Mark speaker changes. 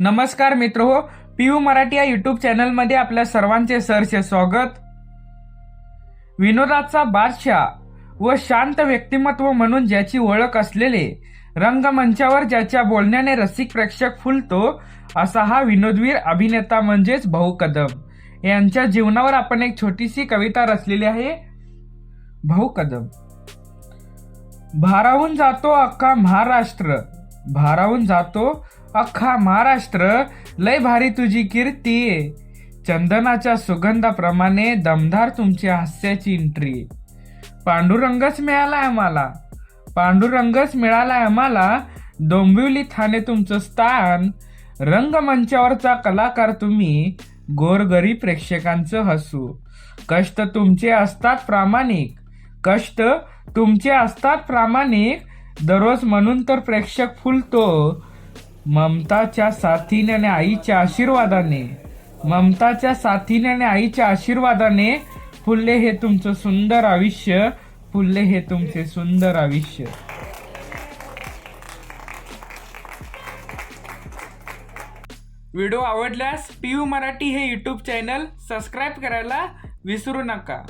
Speaker 1: नमस्कार मित्रहो, पीयू मराठी या यूट्यूब चॅनलमध्ये आपल्या सर्वांचे सहर्ष स्वागत। विनोदाचा बादशाह व शांत व्यक्तिमत्व म्हणून ज्याची ओळख असलेले, रंगमंचावर ज्याच्या बोलण्याने रसिक प्रेक्षक फुलतो, असा हा विनोदवीर अभिनेता म्हणजेच भाऊ कदम यांच्या जीवनावर आपण एक छोटीशी कविता रचलेली आहे। भाऊ कदम। भारावून जातो अख्खा महाराष्ट्र, भारावून जातो अख्खा महाराष्ट्र, लय भारी तुझी कीर्ती, चंदनाच्या सुगंधाप्रमाणे दमदार तुमच्या हास्याची एंट्री। पांडुरंगच मिळालाय आम्हाला, पांडुरंगच मिळालाय आम्हाला, डोंबिवली ठाणे तुमचं स्थान, रंगमंचावरचा कलाकार तुम्ही, गोरगरीब प्रेक्षकांचं हसू। कष्ट तुमचे असतात प्रामाणिक, कष्ट तुमचे असतात प्रामाणिक, दररोज म्हणून तर प्रेक्षक फुलतो, ममताच्या साथीने आणि आईच्या आशीर्वादाने, ममताच्या साथीने आणि आईच्या आशीर्वादाने फुलले हे तुमचं सुंदर आयुष्य, फुलले हे तुमचे सुंदर आयुष्य। व्हिडिओ आवडल्यास पीयू मराठी हे यूट्यूब चॅनल सबस्क्राईब करायला विसरू नका।